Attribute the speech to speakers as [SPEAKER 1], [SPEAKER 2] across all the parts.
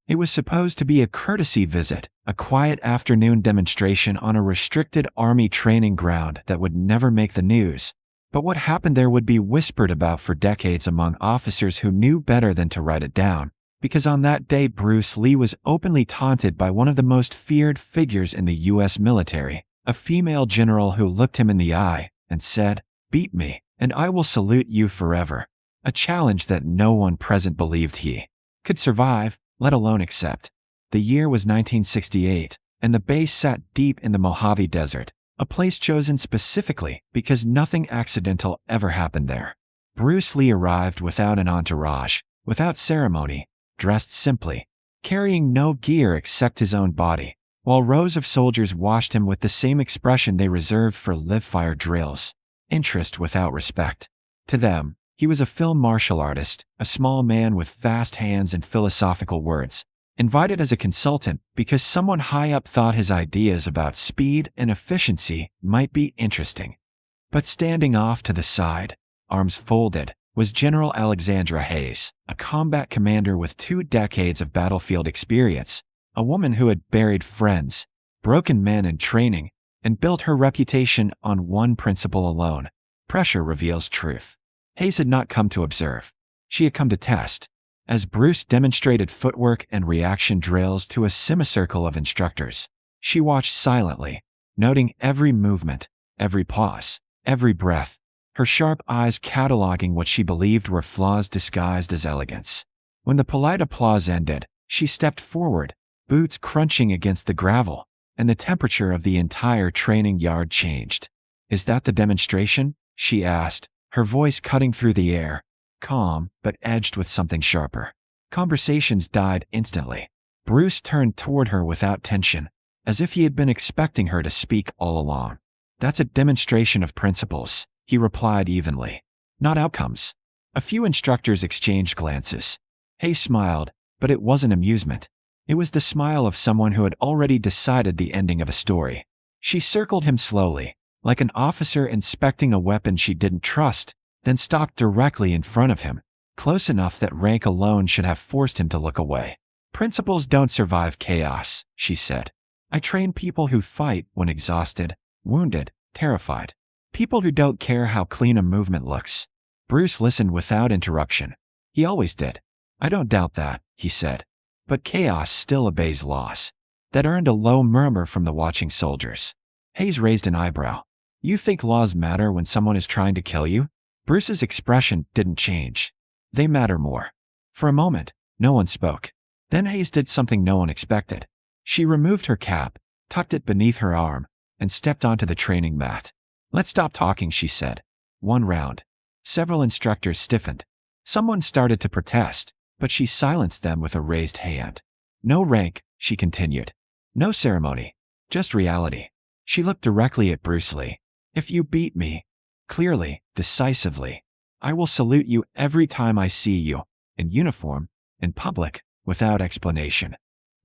[SPEAKER 1] It was supposed to be a courtesy visit, a quiet afternoon demonstration on a restricted army training ground that would never make the news. But what happened there would be whispered about for decades among officers who knew better than to write it down, because on that day Bruce Lee was openly taunted by one of the most feared figures in the U.S. military, a female general who looked him in the eye and said, "Beat me, and I will salute you forever." A challenge that no one present believed he could survive, let alone accept. The year was 1968, and the base sat deep in the Mojave Desert, a place chosen specifically because nothing accidental ever happened there. Bruce Lee arrived without an entourage, without ceremony, dressed simply, carrying no gear except his own body, while rows of soldiers watched him with the same expression they reserved for live-fire drills: interest without respect. To them, he was a film martial artist, a small man with fast hands and philosophical words, invited as a consultant because someone high up thought his ideas about speed and efficiency might be interesting. But standing off to the side, arms folded, was General Alexandra Hayes, a combat commander with 2 decades of battlefield experience, a woman who had buried friends, broken men in training, and built her reputation on one principle alone: pressure reveals truth. Hayes had not come to observe. She had come to test. As Bruce demonstrated footwork and reaction drills to a semicircle of instructors, she watched silently, noting every movement, every pause, every breath, her sharp eyes cataloging what she believed were flaws disguised as elegance. When the polite applause ended, she stepped forward, boots crunching against the gravel, and the temperature of the entire training yard changed. "Is that the demonstration?" she asked, her voice cutting through the air, calm but edged with something sharper. Conversations died instantly. Bruce turned toward her without tension, as if he had been expecting her to speak all along. "That's a demonstration of principles," he replied evenly, "not outcomes." A few instructors exchanged glances. Hayes smiled, but it wasn't amusement. It was the smile of someone who had already decided the ending of a story. She circled him slowly, like an officer inspecting a weapon she didn't trust, then stopped directly in front of him, close enough that rank alone should have forced him to look away. "Principles don't survive chaos," she said. "I train people who fight when exhausted, wounded, terrified. People who don't care how clean a movement looks." Bruce listened without interruption. He always did. "I don't doubt that," he said. "But chaos still obeys laws." That earned a low murmur from the watching soldiers. Hayes raised an eyebrow. "You think laws matter when someone is trying to kill you?" Bruce's expression didn't change. "They matter more." For a moment, no one spoke. Then Hayes did something no one expected. She removed her cap, tucked it beneath her arm, and stepped onto the training mat. "Let's stop talking," she said. "One round." Several instructors stiffened. Someone started to protest, but she silenced them with a raised hand. "No rank," she continued. "No ceremony. Just reality." She looked directly at Bruce Lee. "If you beat me, clearly, decisively, I will salute you every time I see you, in uniform, in public, without explanation."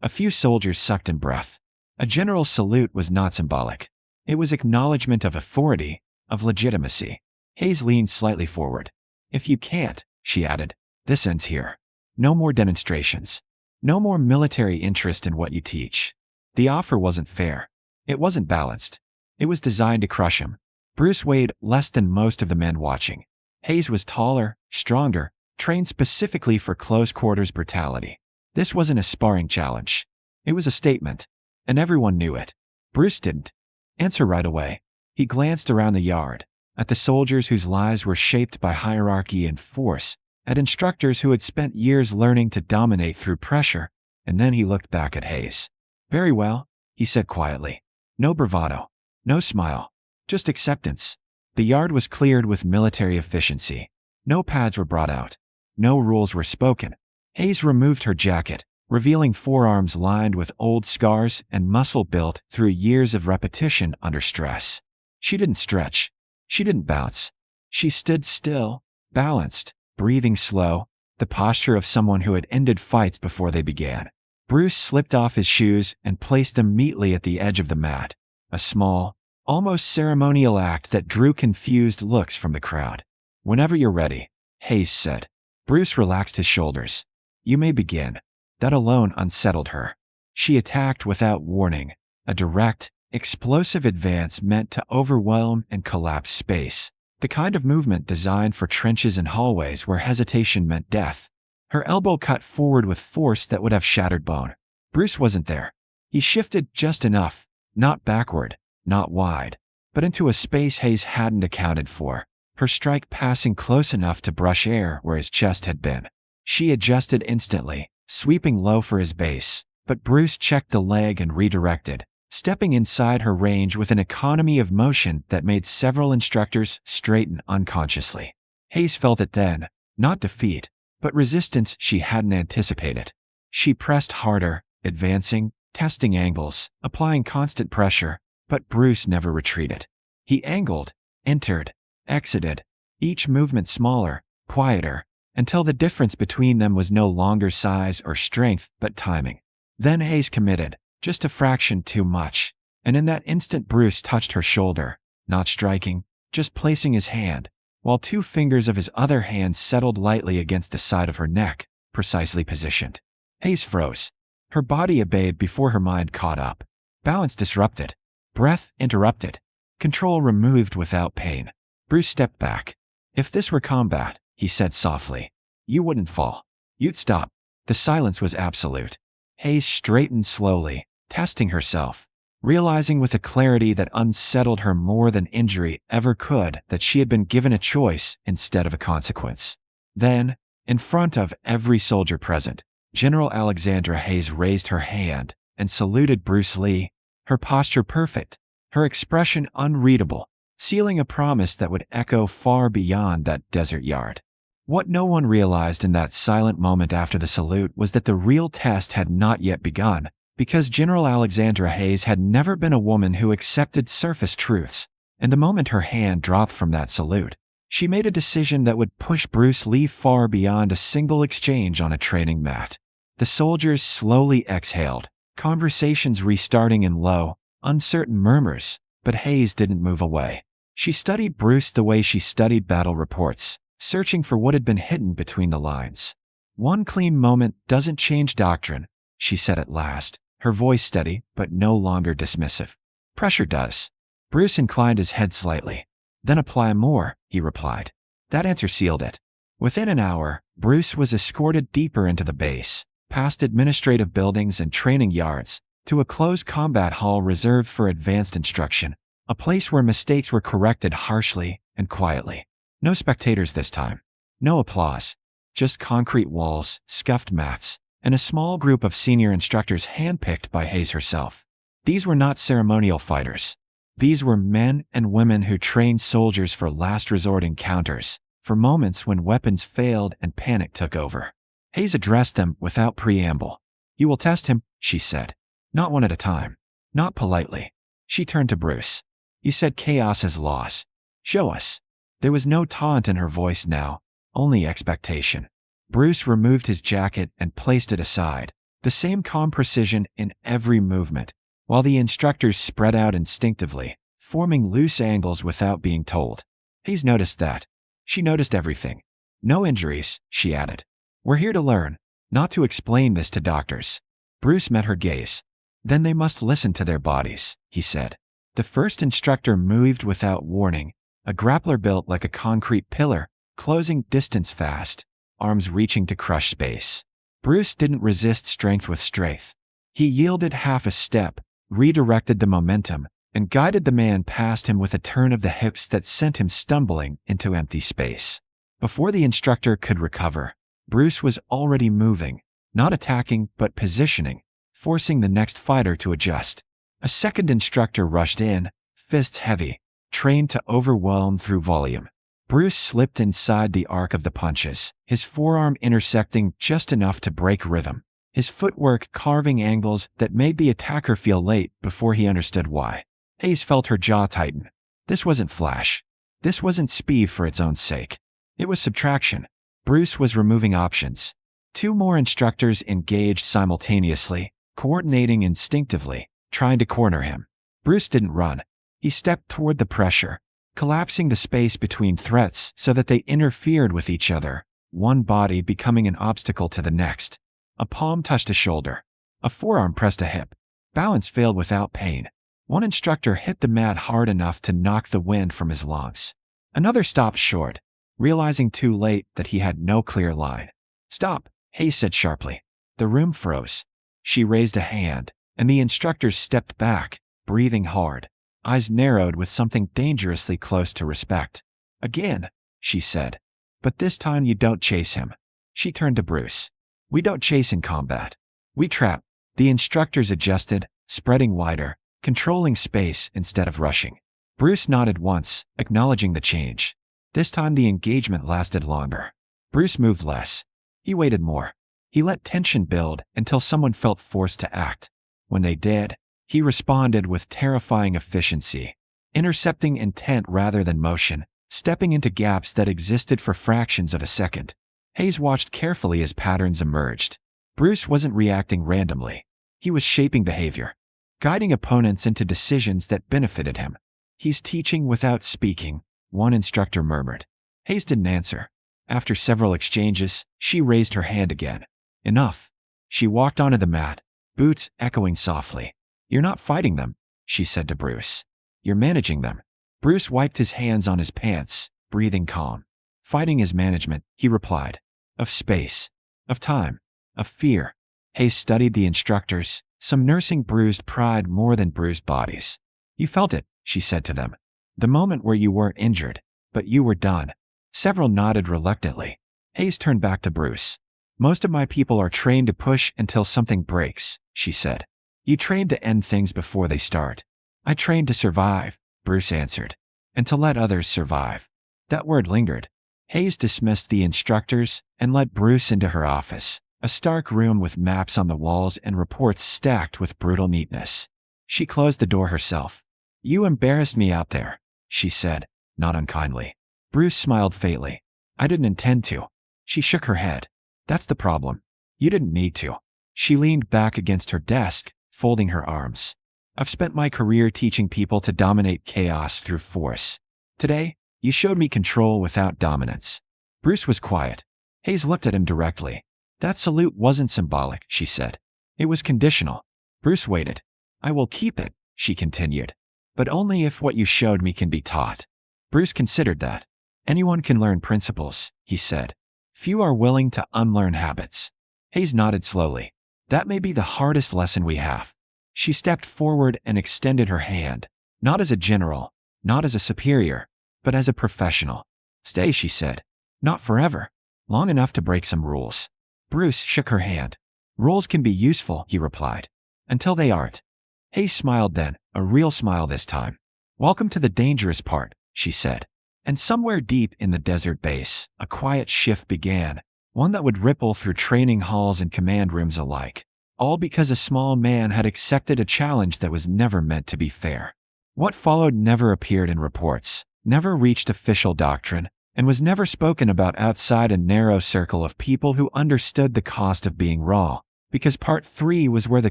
[SPEAKER 1] A few soldiers sucked in breath. A general salute was not symbolic. It was acknowledgement of authority, of legitimacy. Hayes leaned slightly forward. "If you can't," she added, "this ends here. No more demonstrations. No more military interest in what you teach." The offer wasn't fair. It wasn't balanced. It was designed to crush him. Bruce weighed less than most of the men watching. Hayes was taller, stronger, trained specifically for close-quarters brutality. This wasn't a sparring challenge. It was a statement, and everyone knew it. Bruce didn't answer right away. He glanced around the yard, at the soldiers whose lives were shaped by hierarchy and force, at instructors who had spent years learning to dominate through pressure, and then he looked back at Hayes. "Very well," he said quietly. No bravado, no smile, just acceptance. The yard was cleared with military efficiency. No pads were brought out. No rules were spoken. Hayes removed her jacket, revealing forearms lined with old scars and muscle built through years of repetition under stress. She didn't stretch. She didn't bounce. She stood still, balanced, breathing slow, the posture of someone who had ended fights before they began. Bruce slipped off his shoes and placed them neatly at the edge of the mat, a small, almost ceremonial act that drew confused looks from the crowd. "Whenever you're ready," Hayes said. Bruce relaxed his shoulders. "You may begin." That alone unsettled her. She attacked without warning, a direct, explosive advance meant to overwhelm and collapse space, the kind of movement designed for trenches and hallways where hesitation meant death. Her elbow cut forward with force that would have shattered bone. Bruce wasn't there. He shifted just enough, not backward, not wide, but into a space Hayes hadn't accounted for, her strike passing close enough to brush air where his chest had been. She adjusted instantly, sweeping low for his base, but Bruce checked the leg and redirected, stepping inside her range with an economy of motion that made several instructors straighten unconsciously. Hayes felt it then, not defeat, but resistance she hadn't anticipated. She pressed harder, advancing, testing angles, applying constant pressure, but Bruce never retreated. He angled, entered, exited, each movement smaller, quieter, until the difference between them was no longer size or strength but timing. Then Hayes committed, just a fraction too much, and in that instant Bruce touched her shoulder, not striking, just placing his hand, while two fingers of his other hand settled lightly against the side of her neck, precisely positioned. Hayes froze. Her body obeyed before her mind caught up. Balance disrupted. Breath interrupted. Control removed without pain. Bruce stepped back. "If this were combat," he said softly, "you wouldn't fall. You'd stop." The silence was absolute. Hayes straightened slowly, testing herself, realizing with a clarity that unsettled her more than injury ever could that she had been given a choice instead of a consequence. Then, in front of every soldier present, General Alexandra Hayes raised her hand and saluted Bruce Lee, her posture perfect, her expression unreadable, sealing a promise that would echo far beyond that desert yard. What no one realized in that silent moment after the salute was that the real test had not yet begun, because General Alexandra Hayes had never been a woman who accepted surface truths, and the moment her hand dropped from that salute, she made a decision that would push Bruce Lee far beyond a single exchange on a training mat. The soldiers slowly exhaled, conversations restarting in low, uncertain murmurs, but Hayes didn't move away. She studied Bruce the way she studied battle reports, searching for what had been hidden between the lines. "One clean moment doesn't change doctrine," she said at last, her voice steady but no longer dismissive. "Pressure does." Bruce inclined his head slightly. "Then apply more," he replied. That answer sealed it. Within an hour, Bruce was escorted deeper into the base, past administrative buildings and training yards, to a closed combat hall reserved for advanced instruction, a place where mistakes were corrected harshly and quietly. No spectators this time. No applause. Just concrete walls, scuffed mats, and a small group of senior instructors handpicked by Hayes herself. These were not ceremonial fighters. These were men and women who trained soldiers for last resort encounters, for moments when weapons failed and panic took over. Hayes addressed them without preamble. "You will test him," she said. "Not one at a time. Not politely." She turned to Bruce. "You said chaos is loss. Show us." There was no taunt in her voice now, only expectation. Bruce removed his jacket and placed it aside, the same calm precision in every movement, while the instructors spread out instinctively, forming loose angles without being told. Hayes noticed that. She noticed everything. "No injuries," she added. "We're here to learn, not to explain this to doctors." Bruce met her gaze. "Then they must listen to their bodies," he said. The first instructor moved without warning, a grappler built like a concrete pillar, closing distance fast, arms reaching to crush space. Bruce didn't resist strength with strength. He yielded half a step, redirected the momentum, and guided the man past him with a turn of the hips that sent him stumbling into empty space. Before the instructor could recover, Bruce was already moving, not attacking but positioning, forcing the next fighter to adjust. A second instructor rushed in, fists heavy, trained to overwhelm through volume. Bruce slipped inside the arc of the punches, his forearm intersecting just enough to break rhythm, his footwork carving angles that made the attacker feel late before he understood why. Hayes felt her jaw tighten. This wasn't flash. This wasn't speed for its own sake. It was subtraction. Bruce was removing options. Two more instructors engaged simultaneously, coordinating instinctively, trying to corner him. Bruce didn't run. He stepped toward the pressure, collapsing the space between threats so that they interfered with each other, one body becoming an obstacle to the next. A palm touched a shoulder. A forearm pressed a hip. Balance failed without pain. One instructor hit the mat hard enough to knock the wind from his lungs. Another stopped short, realizing too late that he had no clear line. "Stop," Hayes said sharply. The room froze. She raised a hand, and the instructors stepped back, breathing hard, eyes narrowed with something dangerously close to respect. "Again," she said. "But this time you don't chase him." She turned to Bruce. "We don't chase in combat. We trap." The instructors adjusted, spreading wider, controlling space instead of rushing. Bruce nodded once, acknowledging the change. This time the engagement lasted longer. Bruce moved less. He waited more. He let tension build until someone felt forced to act. When they did, he responded with terrifying efficiency, intercepting intent rather than motion, stepping into gaps that existed for fractions of a second. Hayes watched carefully as patterns emerged. Bruce wasn't reacting randomly. He was shaping behavior, guiding opponents into decisions that benefited him. "He's teaching without speaking," one instructor murmured. Hayes didn't answer. After several exchanges, she raised her hand again. "Enough." She walked onto the mat, boots echoing softly. "You're not fighting them," she said to Bruce. "You're managing them." Bruce wiped his hands on his pants, breathing calm. "Fighting is management," he replied. "Of space, of time, of fear." Hayes studied the instructors, some nursing bruised pride more than bruised bodies. "You felt it," she said to them. "The moment where you weren't injured, but you were done." Several nodded reluctantly. Hayes turned back to Bruce. "Most of my people are trained to push until something breaks," she said. "You train to end things before they start." "I trained to survive," Bruce answered, "and to let others survive." That word lingered. Hayes dismissed the instructors and led Bruce into her office, a stark room with maps on the walls and reports stacked with brutal neatness. She closed the door herself. "You embarrassed me out there," she said, not unkindly. Bruce smiled faintly. "I didn't intend to." She shook her head. "That's the problem. You didn't need to." She leaned back against her desk, folding her arms. "I've spent my career teaching people to dominate chaos through force. Today, you showed me control without dominance." Bruce was quiet. Hayes looked at him directly. "That salute wasn't symbolic," she said. "It was conditional." Bruce waited. "I will keep it," she continued. "But only if what you showed me can be taught." Bruce considered that. "Anyone can learn principles," he said. "Few are willing to unlearn habits." Hayes nodded slowly. "That may be the hardest lesson we have." She stepped forward and extended her hand, not as a general, not as a superior, but as a professional. "Stay," she said. "Not forever. Long enough to break some rules." Bruce shook her hand. "Rules can be useful," he replied, "until they aren't." Hayes smiled then, a real smile this time. "Welcome to the dangerous part," she said. And somewhere deep in the desert base, a quiet shift began, one that would ripple through training halls and command rooms alike, all because a small man had accepted a challenge that was never meant to be fair. What followed never appeared in reports, never reached official doctrine, and was never spoken about outside a narrow circle of people who understood the cost of being raw, because part 3 was where the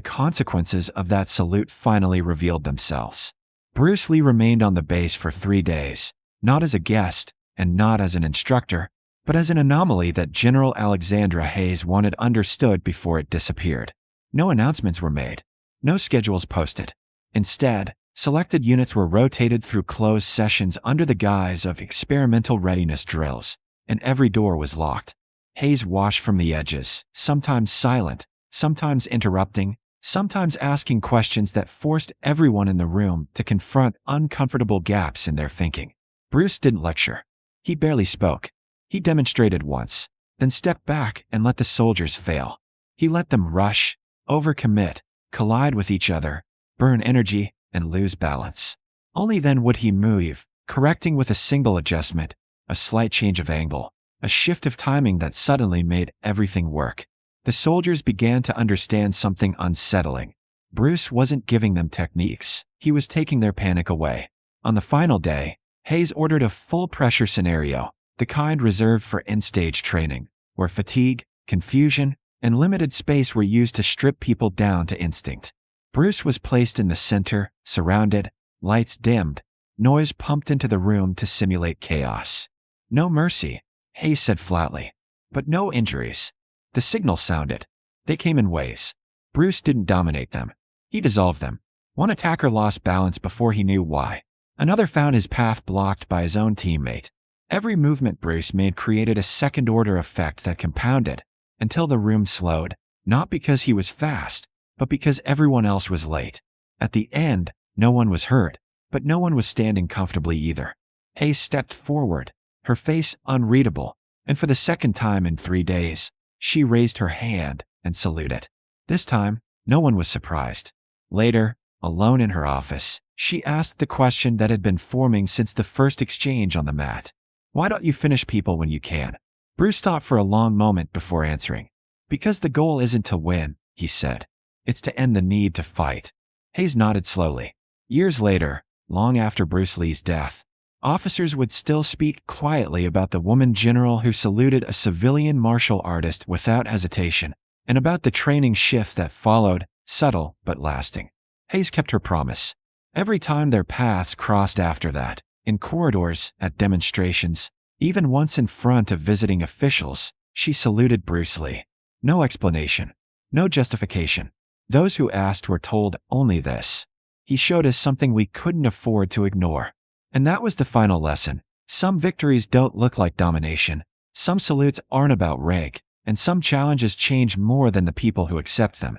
[SPEAKER 1] consequences of that salute finally revealed themselves. Bruce Lee remained on the base for 3 days, not as a guest, and not as an instructor, but as an anomaly that General Alexandra Hayes wanted understood before it disappeared. No announcements were made. No schedules posted. Instead, selected units were rotated through closed sessions under the guise of experimental readiness drills, and every door was locked. Hayes watched from the edges, sometimes silent, sometimes interrupting, sometimes asking questions that forced everyone in the room to confront uncomfortable gaps in their thinking. Bruce didn't lecture. He barely spoke. He demonstrated once, then stepped back and let the soldiers fail. He let them rush, overcommit, collide with each other, burn energy, and lose balance. Only then would he move, correcting with a single adjustment, a slight change of angle, a shift of timing that suddenly made everything work. The soldiers began to understand something unsettling. Bruce wasn't giving them techniques. He was taking their panic away. On the final day, Hayes ordered a full-pressure scenario, the kind reserved for in-stage training, where fatigue, confusion, and limited space were used to strip people down to instinct. Bruce was placed in the center, surrounded, lights dimmed, noise pumped into the room to simulate chaos. "No mercy," Hayes said flatly. "But no injuries." The signal sounded. They came in waves. Bruce didn't dominate them. He dissolved them. One attacker lost balance before he knew why. Another found his path blocked by his own teammate. Every movement Bruce made created a second-order effect that compounded until the room slowed, not because he was fast, but because everyone else was late. At the end, no one was hurt, but no one was standing comfortably either. Hayes stepped forward, her face unreadable, and for the second time in 3 days, she raised her hand and saluted. This time, no one was surprised. Later, alone in her office, she asked the question that had been forming since the first exchange on the mat. Why don't you finish people when you can? Bruce thought for a long moment before answering. Because the goal isn't to win, he said. It's to end the need to fight. Hayes nodded slowly. Years later, long after Bruce Lee's death, officers would still speak quietly about the woman general who saluted a civilian martial artist without hesitation, and about the training shift that followed, subtle but lasting. Hayes kept her promise. Every time their paths crossed after that, in corridors, at demonstrations, even once in front of visiting officials, she saluted Bruce Lee. No explanation. No justification. Those who asked were told only this. He showed us something we couldn't afford to ignore. And that was the final lesson. Some victories don't look like domination. Some salutes aren't about rank. And some challenges change more than the people who accept them.